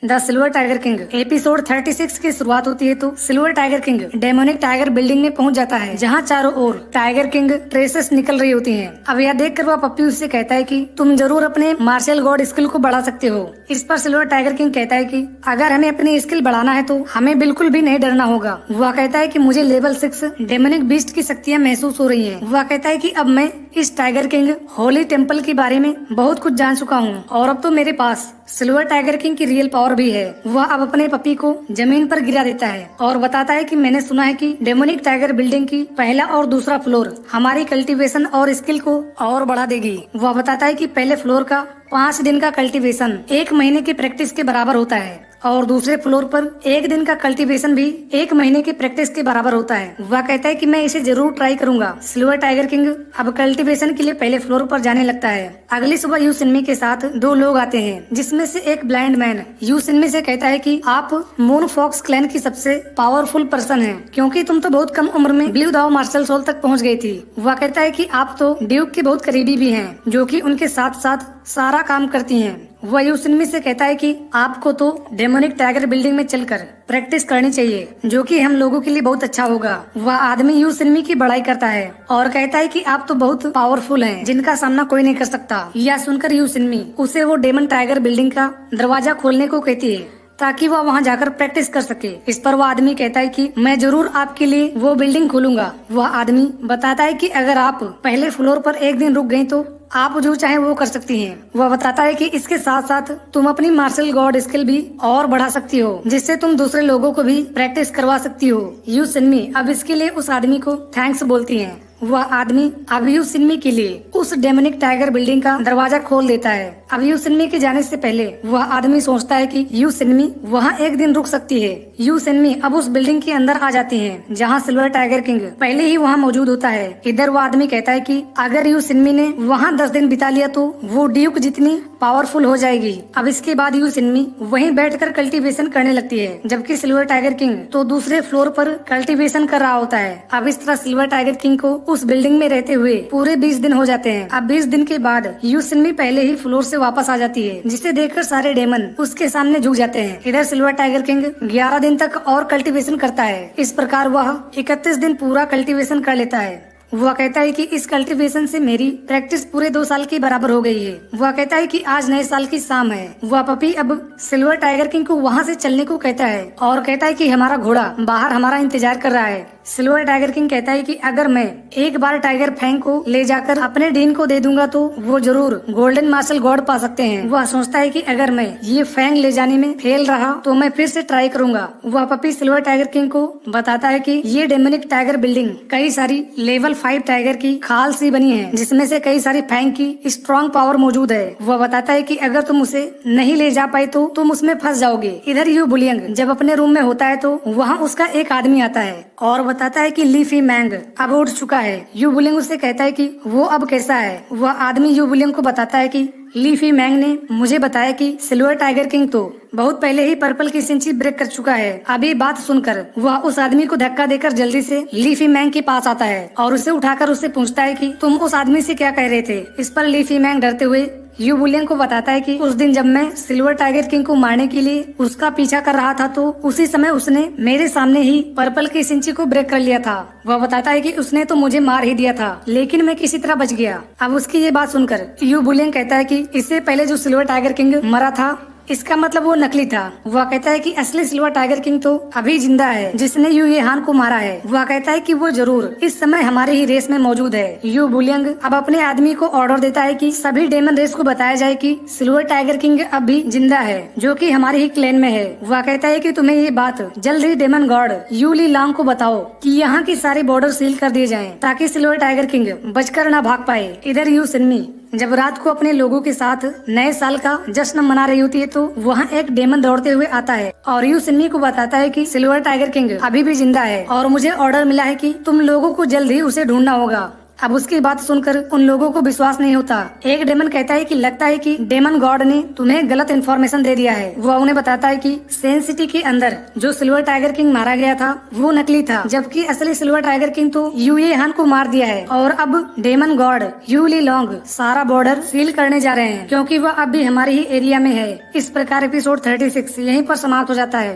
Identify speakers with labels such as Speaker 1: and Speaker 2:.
Speaker 1: The silver tiger king episode 36 की शुरुआत होती है तो silver tiger king demonic tiger building में पहुंच जाता है, जहां चारों ओर टाइगर किंग ट्रेसेस निकल रही होती हैं। अब यह देखकर वह पप्पी उससे कहता है कि तुम जरूर अपने मार्शल गॉड स्किल को बढ़ा सकते हो। इस पर सिल्वर टाइगर किंग कहता है कि अगर हमें अपनी स्किल बढ़ाना है तो हमें बिल्कुल भी नहीं डरना होगा। वह कहता है कि मुझे लेवल 6 डेमोनिक बीस्ट की शक्तियाँ महसूस हो रही है। वह कहता है कि अब मैं इस टाइगर किंग होली टेम्पल के बारे में बहुत कुछ जान चुका हूँ और अब तो मेरे पास सिल्वर टाइगर किंग की रियल पावर भी है। वह अब अपने पपी को जमीन पर गिरा देता है और बताता है कि मैंने सुना है कि डेमोनिक टाइगर बिल्डिंग की पहला और दूसरा फ्लोर हमारी कल्टीवेशन और स्किल को और बढ़ा देगी। वह बताता है कि पहले फ्लोर का 5 दिन का कल्टीवेशन 1 महीने की प्रैक्टिस के बराबर होता है और दूसरे फ्लोर पर 1 दिन का कल्टीवेशन भी 1 महीने की प्रैक्टिस के बराबर होता है। वह कहता है कि मैं इसे जरूर ट्राई करूंगा। सिल्वर टाइगर किंग अब कल्टीवेशन के लिए पहले फ्लोर पर जाने लगता है। अगली सुबह यू सिन्मी के साथ 2 लोग आते हैं, जिसमें से एक ब्लाइंड मैन यू सिन्मी से कहता है कि आप मून फॉक्स क्लैन की सबसे पावरफुल पर्सन हैं, क्योंकि तुम तो बहुत कम उम्र में ब्लू दाव मार्शल सोल तक पहुंच गई थी। वह कहता है कि आप तो ड्यूक के बहुत करीबी भी हैं, जो कि उनके साथ साथ सारा काम करती हैं। वह यू सिन्मी से कहता है कि आपको तो डेमोनिक टाइगर बिल्डिंग में चलकर प्रैक्टिस करनी चाहिए, जो कि हम लोगों के लिए बहुत अच्छा होगा। वह आदमी यू सिन्मी की बड़ाई करता है और कहता है कि आप तो बहुत पावरफुल हैं, जिनका सामना कोई नहीं कर सकता। यह सुनकर यू सिन्मी उसे वो डेमन टाइगर बिल्डिंग का दरवाजा खोलने को कहती है, ताकि वह वहां जाकर प्रैक्टिस कर सके। इस पर वह आदमी कहता है कि मैं जरूर आपके लिए वो बिल्डिंग खोलूंगा। वह आदमी बताता है कि अगर आप पहले फ्लोर पर 1 दिन रुक गयी तो आप जो चाहे वो कर सकती हैं। वह बताता है कि इसके साथ साथ तुम अपनी मार्शल गॉड स्किल भी और बढ़ा सकती हो, जिससे तुम दूसरे लोगों को भी प्रैक्टिस करवा सकती हो। यू सिन्मी अब इसके लिए उस आदमी को थैंक्स बोलती हैं। वह आदमी अब यू सिन्मी के लिए उस डेमोनिक टाइगर बिल्डिंग का दरवाजा खोल देता है। अब यू सिन्मी के जाने से पहले वह आदमी सोचता है कि यू सिन्मी वहाँ 1 दिन रुक सकती है। यू सिन्मी अब उस बिल्डिंग के अंदर आ जाती है, जहाँ सिल्वर टाइगर किंग पहले ही वहाँ मौजूद होता है। इधर वो आदमी कहता है कि अगर यू सिन्मी ने वहाँ 10 दिन बिता लिया तो वो ड्यूक जितनी पावरफुल हो जाएगी। अब इसके बाद यू सिन्मी वहीं बैठकर कल्टीवेशन करने लगती है, जबकि सिल्वर टाइगर किंग तो दूसरे फ्लोर पर कल्टीवेशन कर रहा होता है। अब इस तरह सिल्वर टाइगर किंग को उस बिल्डिंग में रहते हुए पूरे 20 दिन हो जाते हैं। अब 20 दिन के बाद यू सिन्मी पहले ही फ्लोर से वापस आ जाती है, जिसे देखकर सारे डेमन उसके सामने झुक जाते हैं। इधर सिल्वर टाइगर किंग 11 दिन तक और कल्टीवेशन करता है। इस प्रकार वह 31 दिन पूरा कल्टीवेशन कर लेता है। वह कहता है कि इस कल्टीवेशन से मेरी प्रैक्टिस पूरे 2 साल के बराबर हो गई है। वह कहता है कि आज नए साल की शाम है। वह पपी अब सिल्वर टाइगर किंग को वहाँ से चलने को कहता है और कहता है कि हमारा घोड़ा बाहर हमारा इंतजार कर रहा है। सिल्वर टाइगर किंग कहता है कि अगर मैं एक बार टाइगर फैंग को ले जाकर अपने डीन को दे दूंगा तो वो जरूर गोल्डन मार्शल गॉड पा सकते हैं। वह सोचता है कि अगर मैं ये फैंग ले जाने में फेल रहा तो मैं फिर से ट्राई करूंगा। वह पपी सिल्वर टाइगर किंग को बताता है कि ये डेमोनिक टाइगर बिल्डिंग कई सारी लेवल 5 टाइगर की खाल सी बनी है, जिसमें से कई सारी फैंग की स्ट्रॉन्ग पावर मौजूद है। वह बताता है कि अगर तुम उसे नहीं ले जा पाए तो तुम उसमें फंस जाओगे। इधर यू बुलियंग जब अपने रूम में होता है तो वहाँ उसका एक आदमी आता है और बताता है कि लीफी मैंग अब उठ चुका है। यू बुलिंग उससे कहता है कि वो अब कैसा है। वह आदमी यू बुलिंग को बताता है कि लीफी मैंग ने मुझे बताया कि सिल्वर टाइगर किंग तो बहुत पहले ही पर्पल की सिंची ब्रेक कर चुका है। अभी बात सुनकर वह उस आदमी को धक्का देकर जल्दी से लीफी मैंग के पास आता है और उसे उठाकर उससे पूछता है कि तुम उस आदमी से क्या कह रहे थे। इस पर लीफी मैंग डरते हुए यू बुलियन को बताता है कि उस दिन जब मैं सिल्वर टाइगर किंग को मारने के लिए उसका पीछा कर रहा था तो उसी समय उसने मेरे सामने ही पर्पल की सिंची को ब्रेक कर लिया था। वह बताता है कि उसने तो मुझे मार ही दिया था, लेकिन मैं किसी तरह बच गया। अब उसकी ये बात सुनकर यू बुलियन कहता है कि इससे पहले जो सिल्वर टाइगर किंग मरा था इसका मतलब वो नकली था। वह कहता है कि असली सिल्वर टाइगर किंग तो अभी जिंदा है, जिसने यू ये हान को मारा है। वह कहता है कि वो जरूर इस समय हमारे ही रेस में मौजूद है। यू बुलियंग अब अपने आदमी को ऑर्डर देता है कि सभी डेमन रेस को बताया जाए कि सिल्वर टाइगर किंग अब भी जिंदा है, जो कि हमारे ही क्लैन में है। वह कहता है कि तुम्हें ये बात जल्द ही demon god Yu Li Long को बताओ कि यहाँ की सारे बॉर्डर सील कर दिए जाएं, ताकि सिल्वर टाइगर किंग बचकर न भाग पाए। इधर यू सिन्मी जब रात को अपने लोगों के साथ नए साल का जश्न मना रही होती है तो वहाँ एक डेमन दौड़ते हुए आता है और यू सिन्नी को बताता है कि सिल्वर टाइगर किंग अभी भी जिंदा है और मुझे ऑर्डर मिला है कि तुम लोगों को जल्द ही उसे ढूंढना होगा। अब उसकी बात सुनकर उन लोगों को विश्वास नहीं होता। एक डेमन कहता है कि लगता है कि डेमन गॉड ने तुम्हें गलत इन्फॉर्मेशन दे दिया है। वो उन्हें बताता है कि सेन सिटी के अंदर जो सिल्वर टाइगर किंग मारा गया था वो नकली था, जबकि असली सिल्वर टाइगर किंग तो यूए हान को मार दिया है। और अब demon god Yu Li Long सारा बॉर्डर सील करने जा रहे हैं, क्योंकि वह अब भी हमारे ही एरिया में है। इस प्रकार एपिसोड 36 यहीं पर समाप्त हो जाता है।